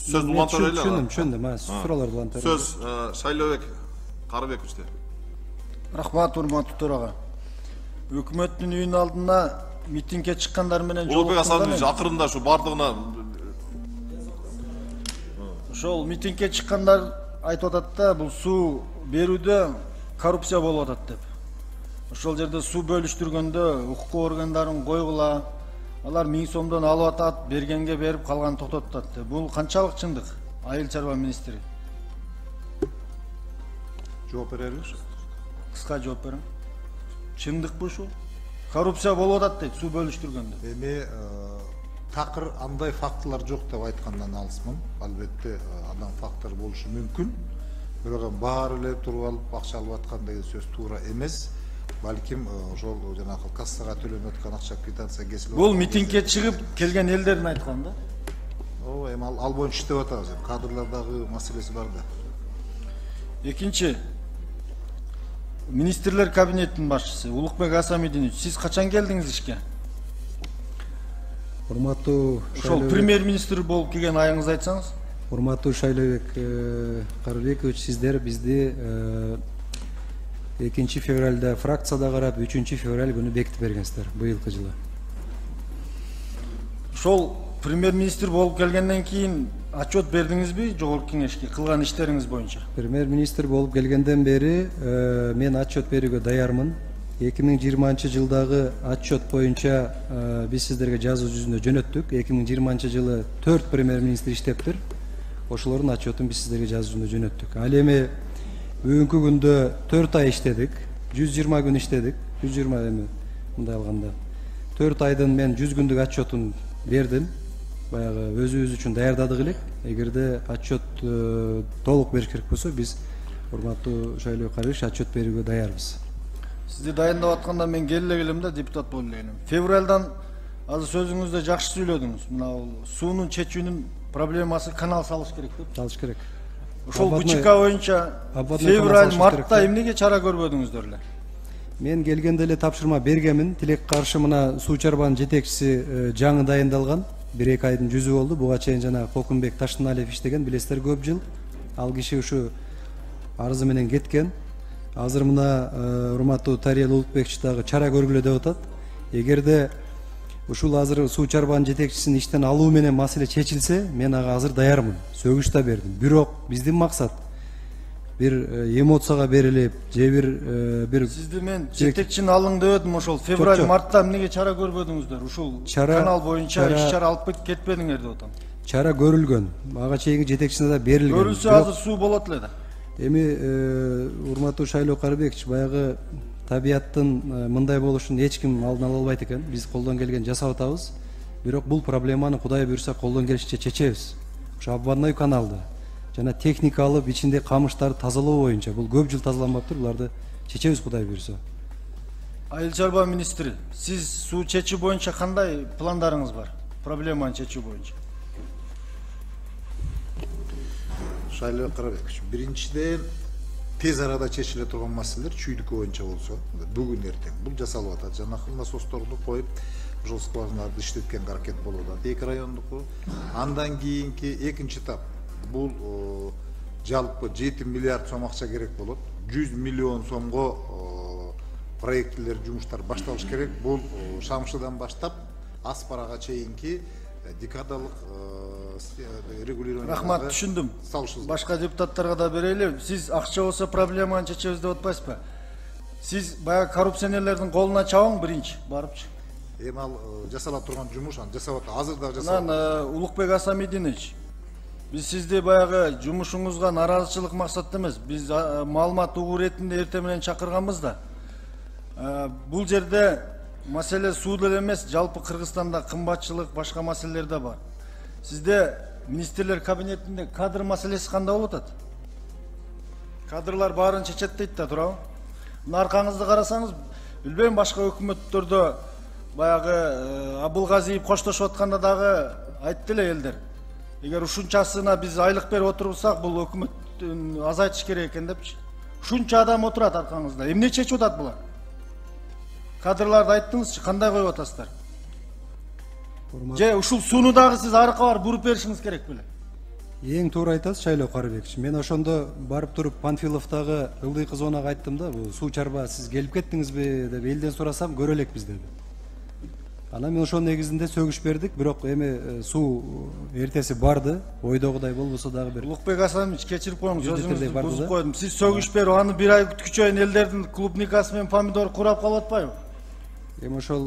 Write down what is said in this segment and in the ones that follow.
Söz улантар эле. Түшүндүм. Суроолорду улантар. Söz Шайлообек Карыбековичте. Рахмат, урматтуу төрага. Өкмөттүн үйүнүн алдына митингге чыккандар менен Улукбек Асанович акырында ушу бардыгына ошол митингге чыккандар айтып атат да, бул суу берүүдө коррупция болуп атат деп. Ошол жерде суу бөлүштүргөндө укук органдарын койгула, алар 1000 сомдон алып атат, бергенге берип калган токтотуп атат деп. Бул канчалык чындык? Айыл чарба министри. Жооп берелиш. Кыска жооп бериң. Чындыкпы ушул? Коррупция болуп атат дейт суу бөлүштүргөндө. Эми такыр андай фактылар жок деп айткандан алысмын. Албетте андан фактылар болушу мүмкүн. Бирок баары эле туруп алып акча алып аткан деген сөз туура эмес. Балким ошол жанагы кассага төлөнүп аткан акча квитанция кесилип. Бул митингге чыгып келген элдердин айтканы да. Эми ал боюнча иштеп атабыз. Кадрлардагы маселеси бар да. Экинчи, министрлер кабинетинин башчысы Улукбек Асамидинович, сиз качан келдиңиз ишке? Урматтуу ошол премьер-министр болуп келген айыңызды айтсаңыз. Урматтуу Шайлообек Карыбекович, сиздер бизди 2 февралда фракцияда карап 3 февраль күнү бекитип бергенсиздер быйылкы жылы. Ошол премьер-министр болуп келгенден кийин отчет бердиңизби жогорку кеңешке кылган иштериңиз боюнча? Премьер-министр болуп келгенден бери мен отчет берүүгө даярмын. 2020 жылдагы отчет боюнча биз сиздерге жазуу жүзүндө жөнөттүк. 2020 жылы 4 премьер-министр иштептир. Ошолордун отчетун биз сиздерге жазуу жүзүндө жөнөттүк. Ал эми бүгүнкү күндө 4 ай иштедик. 120 күн иштедик. 120 эми мындай алганда 4 айдын мен 100 күндүк отчетун бердим. Баягы өзүбүз үчүн даярдадык элек. Эгерде отчет толук бериш керек болсо, биз урматтуу Шайлообек Карыбекович отчет берүүгө даярбыз. Сизди дайындап атканда мен келе келем да, депутат болуп элем. Февралдан азыр сөзүңүздө жакшы сүйлөдүңүз. Мына суунун чечүүнүн проблемасы канал салыш керек деп. Салыш керек. Ошол ВЧК боюнча февраль, мартта эмнеге чара көрбөдүңүздөр эле? Мен келгенде эле тапшырма бергенмин. Тилек каршы мына суу чарбанын жетекчиси жаңы дайындалган. 1-2 айдын жүзү болду. Буга чейин жана Кокунбек Таштыналиев иштеген, билесиздер, көп жыл. Ал киши ушу арызы менен кеткен. Азыр мына урматтуу Тариел Улукбекович дагы чара көргүлө деп атат. Эгерде ушул азыр суу чарбанын жетекчисин иштен алуу менен маселе чечилсе, мен ага азыр даярмын. Сөгүш да бердим. Бирок биздин максат бир эмоцияга берилип, же бир сизди мен жетекчини алың деп едим. Ошол февраль, мартта эмнеге чара көрбөдүңүздөр? Ушул канал боюнча иш чара алып кетпедиңер деп атам. Чара көрүлгөн. Ага чейинки жетекчисине да берилген. Көрүлсө азыр суу болот эле да. Эми урматтуу Шайлообек Карыбекович, баягы табияттын мындай болушун эч ким алдын ала албайт экен. Биз колдон келген жасап атабыз. Бирок бул проблеманы Кудай буйруса колдон келишинче чечебиз. Ошо обводной каналды жана техника алып ичинде камыштарды тазалоо боюнча, бул көп жыл тазаланбаптыр, буларды чечебиз Кудай буйруса. Айыл чарба министри, сиз суу чечүү боюнча кандай пландарыңыз бар? Проблеманы чечүү боюнча. Шайлообек Карыбекович, биринчиден тез арада чечиле турган маселелер чүйдүккө боюнча болсо, бүгүн эртең бул жасалып атат. Жанакы насосторду коюп, ошол скважиналарды иштеткенге аракет болуп атат. 2 райондуку. Андан кийинки экинчи этап бул жалпы 7 миллиард сом акча керек болот. 100 миллион сомго проектилер, жумуштар башталыш керек. Бул Шамшыдан баштап Аспарага чейинки декадалык регулирование. Рахмат, түшүндүм. Башка депутаттарга да берели. Сиз акча болсо проблеманы чечебиз деп атпайсызбы? Сиз баягы коррупционерлердин колуна чабың биринчи барыпчы. Эми ал жасала турган жумуш, аны жасап атат. Азыр дагы жасап атат. Улукбек Асамидинович, биз сизди баягы жумушуңузга нараазычылык максатта эмес, биз маалымат угуу иретинде эртең менен чакырганбыз да. Бул жерде маселе суу деле эмес, жалпы Кыргызстанда кымбатчылык, башка маселелер да бар. Сизде министрлер кабинетинде кадр маселеси кандай болуп атат? Кадрлар баарын чечет дейт да, туурабы? Мына аркаңызды карасаңыз, билбейм, башка өкмөттөрдө баягы Абылгазиев коштошуп атканда дагы айтты эле элдер. Эгер ушунчасына биз айлык берип отурсак, бул өкмөттүн азайтыш керек экен депчи. Ушунча адам отурат аркаңызда. Эмне чечип атат булар? Кадрларды айттыңызчы, кандай коюп атасыздар? Же ушул сууну дагы сиз аркы бар буруп беришиңиз керек беле? Эң туура айтасыз Шайлоо Карыбекович. Мен ошондо барып туруп Панфиловдагы ылдый кызоонага айттым да, бул суу чарба сиз келип кеттиңизби деп элден сурасам көрө элекпиз деди. Анан мен ошонун негизинде сөгүш бердик, бирок эми суу эртеси барды, ойдогудай болбосо дагы бир. Улукбек Асанович, кечирип коюңуз, Жүздетирдей өзүңүздү барды бузуп да. койдум. Сиз сөгүш берип, аны бир ай күткүчөйүн элдердин клубникасы менен помидор курап калып атпайбы? Эми ошол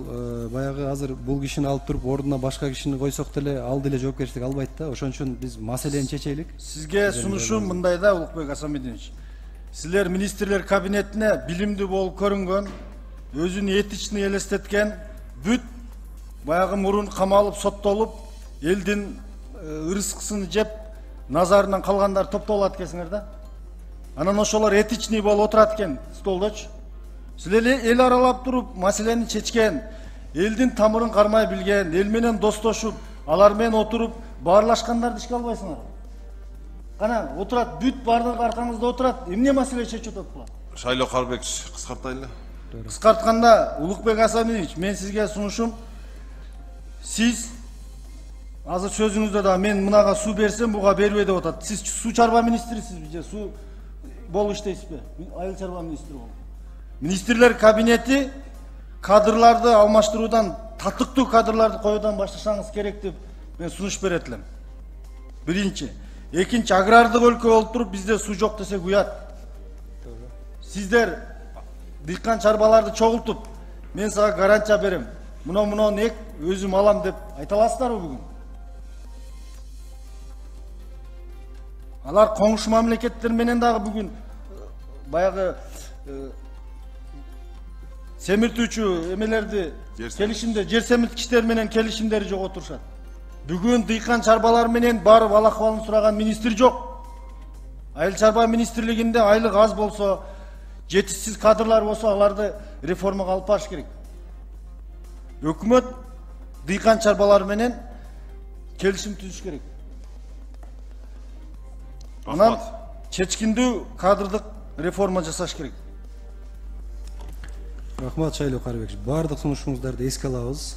баягы азыр бул кишини алып туруп ордуна башка кишини койсок деле ал деле жоопкерчилик албайт да. Ошон үчүн биз маселени чечелик. Сизге сунушум мындай да, Улукбек Асамединович. Силер министрлер кабинетине билимдүү болуп көрүнгөн, өзүн этичный элестеткен, бүт баягы мурун камалып, соттолуп, элдин ырыскысын жеп, назарынан калгандар топтолуп аткенсиңер да. Анан ошолор этичный болуп отурат экен столдочу. Силер эл аралап туруп, маселени чечкен, элдин тамырын кармай билген, эл менен достошуп, алар менен отуруп, баарлашкандарды ишке албайсыңар. Кана, отурат, бүт бардыгы аркаңызда отурат, эмне маселе чечип атат булар? Шайлоо Карыбекович, кыскартайлы. Кыскартканда, Улукбек Асамединович, мен сизге сунушум, сиз азыр сөзүңүздө да мен мынага суу берсем, буга бербей деп атат. Сиз суу чарба министрисизби же суу болуп иштейсизби? Айыл чарба министри болуп. Министрлер кабинети кадрларды алмаштыруудан, татыктуу кадрларды коюудан башташаңыз керек деп мен сунуш берет элем. Биринчи. Экинчи, агрардык өлкө болуп туруп бизде суу жок десек уят. Сиздер дыйкан чарбаларды чогултуп, мен сага гарантия берем. Мына эк өзүм алам деп айта аласыздарбы бүгүн? Алар коңшу мамлекеттер менен дагы бүгүн баягы семиртүүчү эмелерди келишимде, жер семирткичтер менен келишимдери жок отурушат. Бүгүн дыйкан чарбалар менен барып ал акыбалын сураган министр жок. Айыл чарба министрлигинде айлык аз болсо, жетишсиз кадрлар болсо, аларды реформага алып барыш керек. Өкмөт дыйкан чарбалар менен келишим түзүш керек. Анан чечкиндүү кадрдык реформа жасаш керек. Рахмат Шайлоо Карыбекович. Бардык сунушуңуздарды эске алабыз.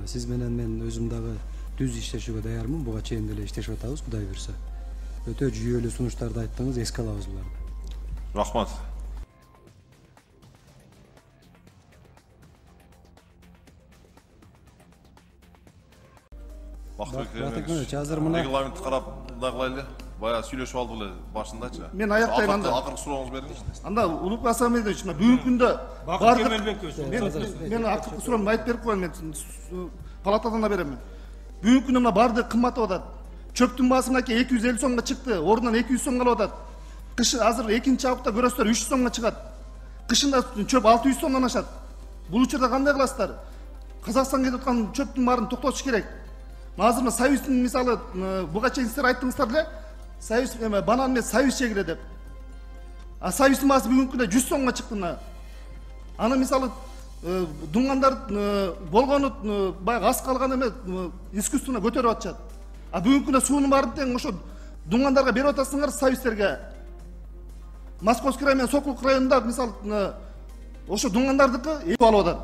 Сиз менен мен өзүм дагы түз иштешүүгө даярмын. Буга чейин деле иштешип атабыз, Кудай буйрса. Өтө жүйөлүү сунуштарды айттыңыз, эске алабыз буларды. Рахмат. Бактыкмынович, азыр мына регламентти карап дагылайлы. Бая сүйлөшүп алдык эле башындачы. Мен аяктайм анда. Акыркы сурооңуз бериңиз. Анда Улукбек Асамедович, мына бүгүнкү күндө Бакыт Кемелбекович. мен акыркы суроомду айтып берип коеюн, мен палатадан да берем. Бүгүнкү күндө мына барды кымбаттап атат. Чөптүн баасы мынакей 250 сомго чыкты, ордунан 200 сом калып атат. Кыш азыр экинчи абыкта көрөсүздөр 300 сомго чыгат. Кышында чөп 600 сомдон ашат. Бул учурда кандай кыласыздар? Казакстанга кетип аткан чөптүн баарын токтотуш керек. Азыр Союздун мисалы буга чейин сиздер айттыңыздар эле, Союз банан менен Союз чегире деп. А Союздун баасы бүгүнкү күндө 100 сомго чыкты мына. Аны мисалы дуңгандар болгону баягы аз калган эме искусственно көтөрүп атышат. А бүгүнкү күндө суунун баарын тең ошо дуңгандарга берип атасыңар, Союздерге. Московский район менен Сокулук районунда мисалы ошо дуңгандардыкы эп алып атат.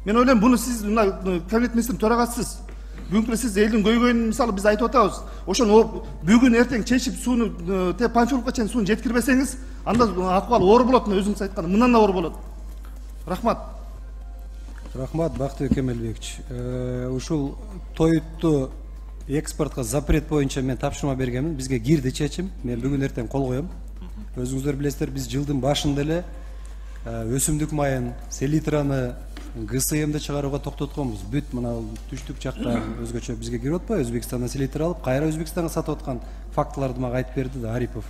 Мен ойлойм, буну сиз кабинет министринин төрагасысыз. Бүгүнкү сиз элдин көйгөйүн мисалы биз айтып атабыз. Ошону бүгүн эртең чечип сууну Панфиловка чейин сууну жеткирбесеңиз, анда акыбал оор болот, өзүңүз айткан, мындан да оор болот. Рахмат. Рахмат Бактыбек Кемелбекович. Ушул тоютту экспортко запрет боюнча мен тапшырма бергенмин. Бизге кирди чечим. Мен бүгүн эртең кол коем. Өзүңүздөр билесиздер, биз жылдын башында эле өсүмдүк майын, селитраны, ГСМди чыгарууга токтотконбуз. Бүт мына түштүк жакта өзгөчө бизге кирип атпайбы? Өзбекстандан селитр алып, кайра Өзбекстанга сатып аткан фактыларды мага айтып берди да Арипов.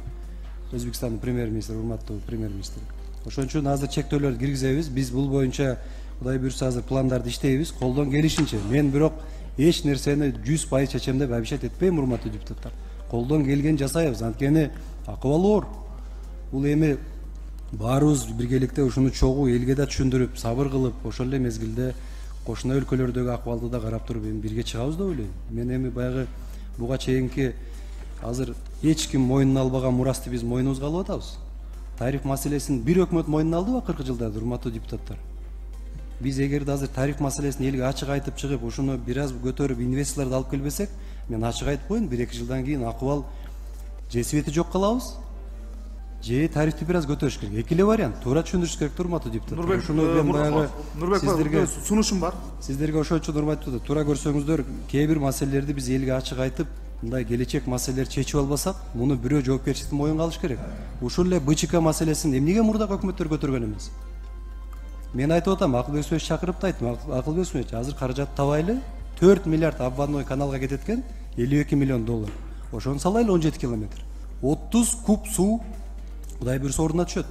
Өзбекстандын премьер-министри, урматтуу премьер-министр. Ошон үчүн азыр чектөөлөрдү киргизебиз. Биз бул боюнча Кудай буйрса азыр пландарды иштейбиз. Колдон келишинче. Мен бирок эч нерсени 100% чечем деп абишет этпейм, урматтуу депутаттар. Колдон келген жасайбыз. Анткени акыбал оор. Бул эми баарыбыз биргеликте ушуну чогуу элге да түшүндүрүп, сабыр кылып, ошол эле мезгилде кошуна өлкөлөрдөгү акыбалды да карап туруп эми бирге чыгабыз деп ойлойм. Мен эми баягы буга чейинки азыр эч ким мойнуна албаган мурасты биз мойнубузга алып атабыз. Тариф маселесин бир өкмөт мойнуна алдыбы акыркы жылдарда, урматтуу депутаттар? Биз эгерде азыр тариф маселесин элге ачык айтып чыгып, ушуну бир аз көтөрүп инвесторлорду алып келбесек, Мен ачык айтып коеюн, 1-2 жылдан кийин акыбал же свети жок кылабыз, же тарифти бир аз көтөрүш керек. Эки эле вариант. Туура түшүндүрүш керек, урматтуу депутаттар. Нурбек, Ушуну мен баягы Нурбек сунушум бар. сиздерге ошон үчүн урматтуу, туура көрсөңүздөр, кээ бир маселелерди биз элге ачык айтып, мындай келечек маселелерди чечип албасак, муну бирөө жоопкерчиликтин моюнга алыш керек. Ушул эле БЧК маселесин эмнеге мурдак өкмөттөр көтөргөн эмес? Мен айтып атам, Акылбек Сөз чакырып да айттым, Акылбек Сөз азыр каражат табайлы, 4 миллиард обводной каналга кетет экен, 52 миллион доллар. Ошону салайлы 17 километр. 30 куб суу Кудай буйрса ордуна түшөт.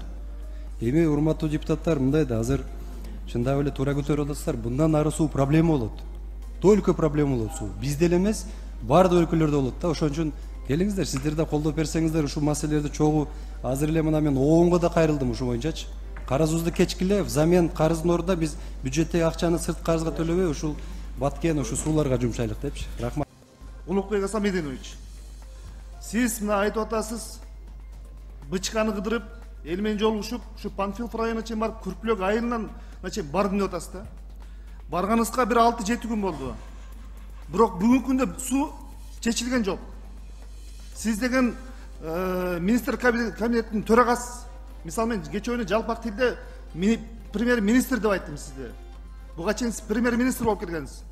Эми урматтуу депутаттар, мындай да азыр чындап эле туура көтөрүп атасыздар. Bundan ары суу проблема болот. Только проблема болот суу. Бизде эле эмес, бардык өлкөлөрдө болот да. Ошон үчүн келиңиздер, сиздер да колдоп берсеңиздер, ушул маселелерди чогуу азыр эле мына мен ООНго да кайрылдым ушул боюнчачы. Карызыбызды кечкиле, взамен карыздын ордуна биз бюджеттеги акчаны сырт карызга төлөбөй ушул баткен ушул сууларга жумшайлык депчи. Рахмат. Улукбек Асамединович, сиз мына айтып атасыз, БЧКны кыдырып, эл менен жолугушуп, ушу Панфилов районуна чейин барып, Күркүлөк айылынан чейин бардым деп атасыз да. Барганыбызга бир 6-7 күн болду. Бирок бүгүнкү күндө суу чечилген жок. Сиз деген министр кабинетинин төрагасы, мисалы мен кечээ жалпак тилде премьер-министр деп айттым сизде. Буга чейин сиз премьер-министр болуп келгенсиз.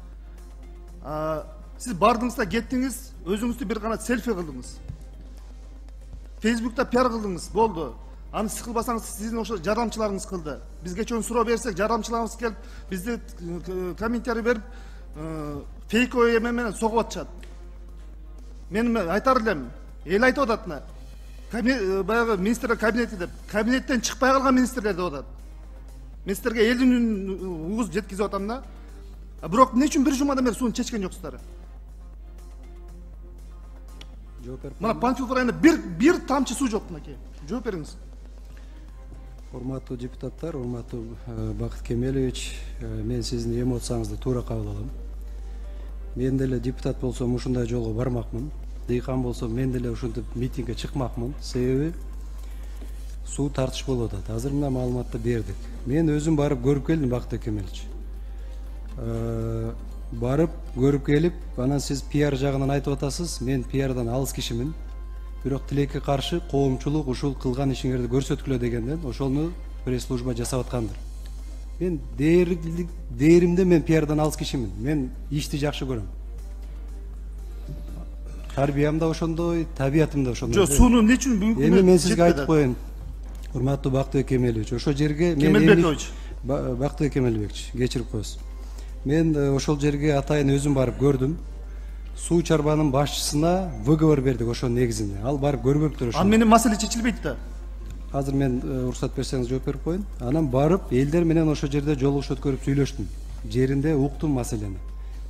Сиз бардыңыз да кеттиңиз, өзүңүздү бир гана селфи кылдыңыз. Facebook'ta PR kıldınız, boldu. Hani sıkılbasanız sizin o yardımcılarınız kıldı. Biz geçen soru versek yardımcılarımız gelip bizde komentari verip fake oyu yememene sokup atacak. Benim aytar dilem. El aytı odatına. Bayağı ministerler kabineti de. Kabinetten çıkmaya kalkan ministerler de odat. Ministerge elin uğuz jetkizip atam da. Bırak ne için bir cumada beri suyunu çeçken yoksuzları? Mana Панфилов районунда bir тамчы суу жок мынакей. Жооп бериңиз. Урматтуу депутаттар, урматтуу Бакыт Кемелович, мен сиздин эмоцияңызды туура кабыл алам. Мен деле депутат болсом ушундай жолго бармакмын. Дыйкан болсом мен деле ушинтип митингге чыкмакмын. Себеби суу тартыш болуп атат. Азыр мына маалыматты бердик. Мен өзүм барып көрүп келдим, Бакыт Кемелович. Барып көрүп келип, анан сиз пиар жагынан айтып атасыз, мен пиардан алыс кишимин. Бирок тилекке каршы коомчулук ушул кылган ишиңерди көрсөткүлө дегенден ошону пресс-служба жасап аткандыр. Мен дээримде мен пиардан алыс кишимин. Мен ишти жакшы көрөм. Тарбиям да ошондой, табиятым да ошондой. Жок, сууну эмне үчүн бүгүнкү эми мен сизге айтып коеюн. Урматтуу Бактыбек Кемелович, ошол жерге Кемелбекович. Бактыбек Кемелбекович, кечирип коесуз. Мен ошол жерге атайын өзүм барып көрдүм. Суу чарбанын башчысына выговор бердик ошонун негизинде. Ал барып көрбөптүр ошону. Ал менен маселе чечилбейт да. Азыр мен уруксат берсеңиз жооп берип коеюн. Анан барып элдер менен ошол жерде жолугуш өткөрүп сүйлөштүм. Жеринде уктум маселени.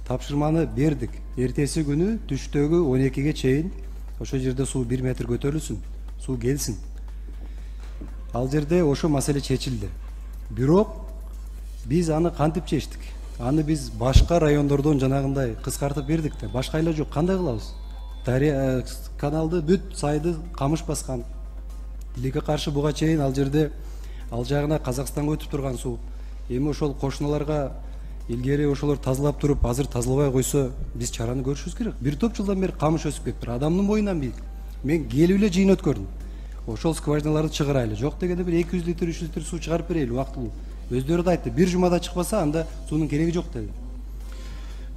Тапшырманы бердик. Эртеси күнү түштөгү 12ге чейин ошол жерде суу 1 метр көтөрүлсүн, суу келсин. Ал жерде ошо маселе чечилди. Бирок биз аны кантип чечтик? Аны биз башка райондордон жанагындай кыскартып бердик да, башка айла жок. Кандай кылабыз? Каналды бүт сайды камыш баскан. Тилекке каршы буга чейин ал жерде ал жагына Казакстанга өтүп турган суу. Эми ошол кошуналарга илгери ошолор тазалап туруп, азыр тазалабай койсо, биз чараны көрүшүбүз керек. Бир топ жылдан бери камыш өсүп кетиптир. Адамдын боюнан бийик. Мен келип эле жыйын өткөрдүм. Ошол скважиналарды чыгарайлы. Жок дегенде бир 200 литр, 300 литр суу чыгарып берели убактылуу. Өздөрү да айтты, бир жумада чыкпаса анда суунун кереги жок деди.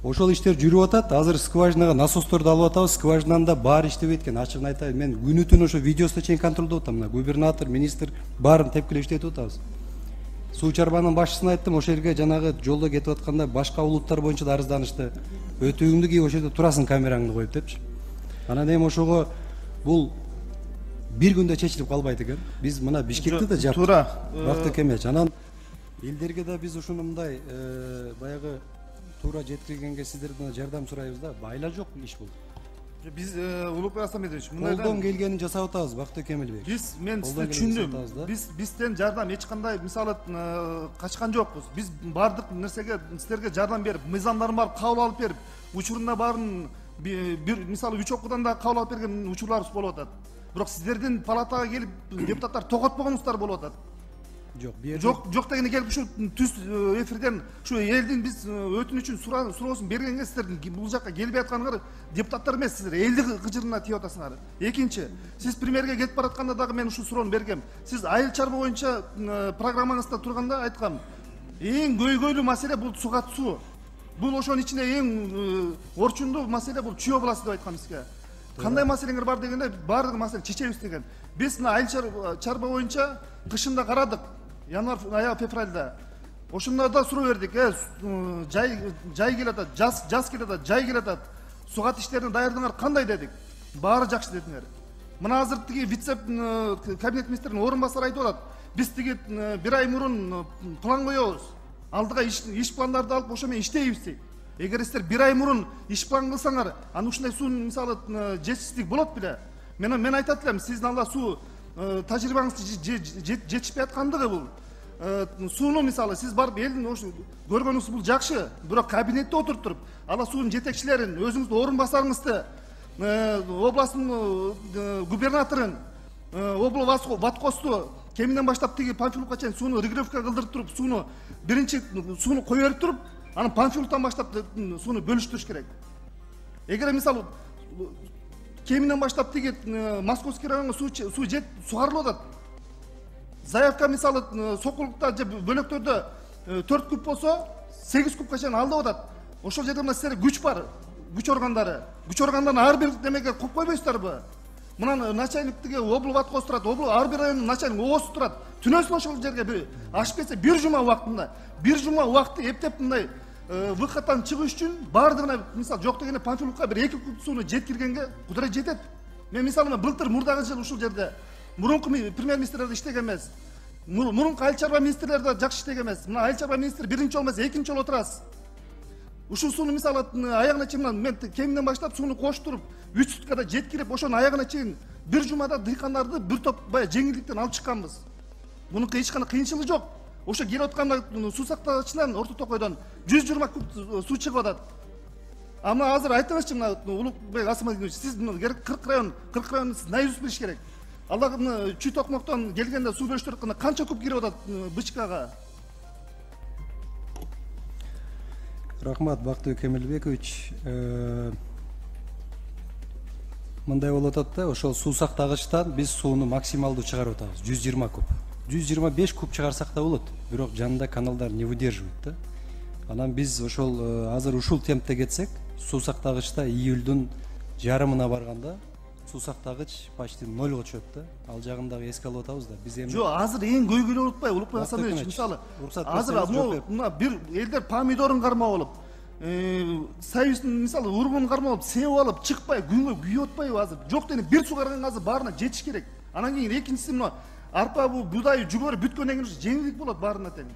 Ошол иштер жүрүп атат. Азыр скважинага насосторду алып атабыз. Скважинанда баары иштебейт экен. Ачыгын айтайын, мен күнү түн ошо видеосуна чейин контролдоп атам. Мына губернатор, министр баарын тепкилеп иштетип атабыз. Суу чарбанын башчысына айттым, ошол жерге жанагы жолдо кетип атканда башка улуттар боюнча да арызданышты. Өтүүңдү кийип ошол жерде турасың, камераңды коюп депчи. Анан эми ошого бул бир күндө чечилип калбайт экен. Биз мына Бишкекти да жаптык. Туура. Бакыт Кемелович, анан элдерге да биз ушуну мындай баягы туура жеткиргенге сиздерден жардам сурайбыз да. Байла жок иш бул. Биз Улукбек Асамедович, мындайдан Колдон келгенин жасап атабыз, Бакыт Кемелбек. Мен сизди түшүндүм. Бизден жардам эч кандай мисалы качкан жокпуз. Биз бардык нерсеге сиздерге жардам берип, мыйзамдарын барып кабыл алып берип, учурунда баарын бир мисалы 3 окуудан да кабыл алып берген учурларыбыз болуп атат. Бирок сиздердин палатага келип депутаттар токотпогонуңуздар болуп атат. Жок, бу жерде Жок дегенде келип ушу түз эфирден ушу элдин биз өтүнүчүн суроосун бергенге сиздердин бул жакка келбей атканыңар депутаттар эмес, сиздер элди кыжырына тийип атасыңар. Экинчи, сиз премьерге келип баратканда дагы мен ушул суроону бергем. Сиз айыл чарба боюнча программаңызда турганда айткам, эң көйгөйлүү маселе бул суга суу. Бул ошонун ичинде эң орчундуу маселе бул чүй областы деп айткам сизге. Кандай маселеңер бар дегенде баардык маселе чечебиз деген. Биз мына айыл чарба боюнча кышында карадык. Январь, аяк февральда. Ошондо да суроо бердик. Жай келатат, жаз келатат, жай келатат. Сугат иштерин даярдыңар кандай дедик. Баары жакшы дедиңер. Мына азыр тиги вице кабинет министринин орун басары айтып атат. Биз тиги бир ай мурун план коебуз. Алдыга иш пландарды алып ошо менен иштейбиз дейт. Эгер сиздер бир ай мурун иш план кылсаңар, аны ушундай суунун мисалы жетишсиздик болот беле. Мен айтат элем, сиздин алда суу тажрыйбаңыз жетишпей аткандыгы бул. Сууну мисалы сиз барып элдин ошо көргөнүңүз бул жакшы, бирок кабинетте отуруп туруп, ала суунун жетекчилерин, өзүңүздүн орун басарыңызды, областын губернаторун, Ваткосту кеминен баштап тиги Панфиловка чейин сууну регулировка кылдырып туруп, сууну биринчи сууну кое берип туруп, анан Панфиловтан баштап сууну бөлүштүрүш керек. Эгер мисалы кеминен баштап тиги Московский районго суу жет сугарылып атат. Заявка мисалы Сокулукта же бөлөктөрдө 4 куб болсо 8 кубка чейин алдап атат. Ошол жерде мына сиздерде күч бар, күч органдары. Күч органдарын ар бир демеге коюп койбойсуздарбы? Мына начальник тиги облваткос турат, ар бир райондун начальник ООС турат. Түнөсүн ошол жерге бир ашып кетсе бир жума убакытты эптеп мындай выходтан чыгыш үчүн баардыгына мисалы жок дегенде Панфиловка бир 2 куб сууну жеткиргенге кудурет жетет. Мен мисалы былтыр мурдагы жыл ушул жерде мурунку премьер-министрлер иштеген эмес. Мурунку айыл чарба министрлер да жакшы иштеген эмес. Мына айыл чарба министри биринчи жолу эмес, экинчи жолу отурасыз. Ушул сууну мисалы аягына чейин мен кеминен баштап сууну коштуруп 3 суткада жеткирип, ошонун аягына чейин бир жумада дыйкандарды бир топ баягы жеңилдиктен алып чыкканбыз. Мунун эч кандай кыйынчылыгы жок. Ошо келип атканда суу сактагычынан Орто Токойдон 120 куб суу чыгып атат. Ама азыр айтыңызчы, мына Улукбек Асымбекович, сиз 40 район сиз наизусть билиш керек. Алла Чүй Токмоктон келгенде суу бөлүштүрүп атканда канча куб кирип атат Бычкага? Рахмат, Бактыбек Эмилбекович. Мындай болуп атат да, ошол суу сактагычтан биз сууну максималдуу чыгарып атабыз, 120 куб. 125 куб чыгарсак да болот, бирок жанында каналдар не выдерживает да. Анан биз ошол азыр ушул темпте кетсек, суу сактагычта июлдун жарымына барганда суу сактагыч почти 0 чөп да. Ал жагын дагы эске алып атабыз да. Биз эми Жок, азыр эң көйгөйлүү болуп атпайбы, Улукбек Асанбекович? Мисалы, азыр мына бир элдер помидорун кармап алып, союздун мисалы урмун кармап алып, сеип алып, чыкпай, күнгө күйүп атпайбы азыр? Жок дегенде бир суу караганга азыр баарына жетиш керек. Анан кийин экинчиси мына арпа, будай, жүгөрү бүткөндөн кийин жеңилдик болот баарына тең.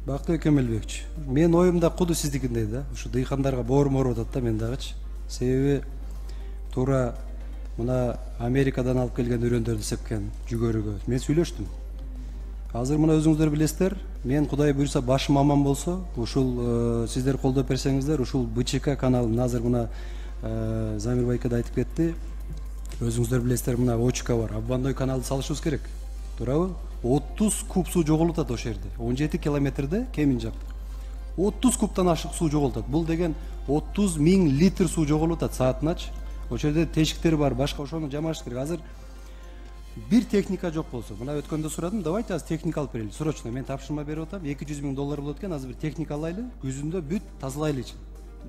Бактыбек Эмилбекович, мен оюм да куду сиздикиндей да. Ушу дыйкандарга боорум ооруп атат да мен дагычы. Себеби туура мына Америкадан алып келген үрөндөрдү сепкен жүгөрүгө мен сүйлөштүм. Азыр мына өзүңүздөр билесиздер, мен Кудай буйрса башым аман болсо, ушул сиздер колдоп берсеңиздер, ушул БЧК каналын азыр мына Замир байке да айтып кетти. Өзүңүздөр билесиздер, мына Очка бар, Аббандой каналды салышыбыз керек. Туурабы? 30 куб суу жоголуп атат ошол жерде. 17 километрде кемин жакта. 30 кубтан ашык суу жоголуп атат. Бул деген 30 000 литр суу жоголуп атат саатыначы. Ошол жерде тешиктер бар, башка ошону жамаш керек. Азыр бир техника жок болсо, мына өткөндө сурадым, давайте азыр техника алып берели. Срочно мен тапшырма берип атам, $200 000 болот экен, азыр бир техника алайлы, күзүндө бүт тазалайлычы.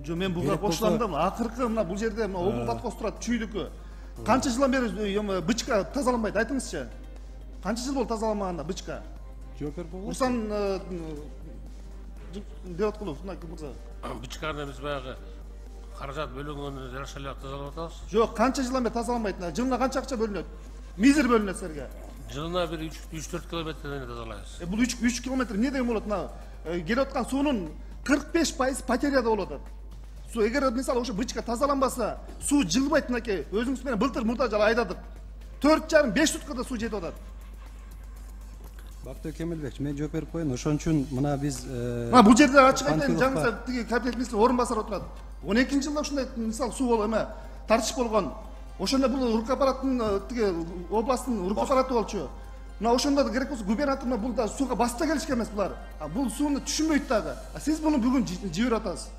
Жо, мен буга кошулам да, акыркы мына бул жерде облваткос турат, чүйдүкү. Канча жылдан бери Бычка тазаланбайт, айтыңызчы? Канча жыл болду тазаламаганда Бычка? Жооп берип койгула. Урсан Деваткулов, мырза. Бычканы биз баягы каражат бөлүнгөнүн жараша эле тазалап атабыз. Жок, канча жылдан бери тазаланбайт? Жылына канча акча бөлүнөт? Мизер бөлүнөт силерге. Жылына бир 3-4 километрден тазалайбыз. Бул 3 километр эмне деген болот? Мына келип аткан суунун 45% потеряда болуп атат. Суу эгер мисалы ошо Бычка тазаланбаса, суу жылбайт мынакей. Өзүңүз менен былтыр мурда жала айдадык. 4,5-5 суткада суу жетип атат. Бактыбек Эмилбекович, мен жооп берип коеюн. Ошон үчүн мына биз мына бул жерде ачык айтайын, жаңы тиги кабинет министринин орун басары отурат. 12-жылда ушундай мисалы суу болуп эме тартыш болгон. Ошондо бул рук аппараттын тиги областтын рук аппараты болчу. мына ошондо да керек болсо губернатор мына бул да сууга басып да келишкен эмес булар. Бул сууну түшүнбөйт дагы. Сиз буну бүгүн жиберип атасыз.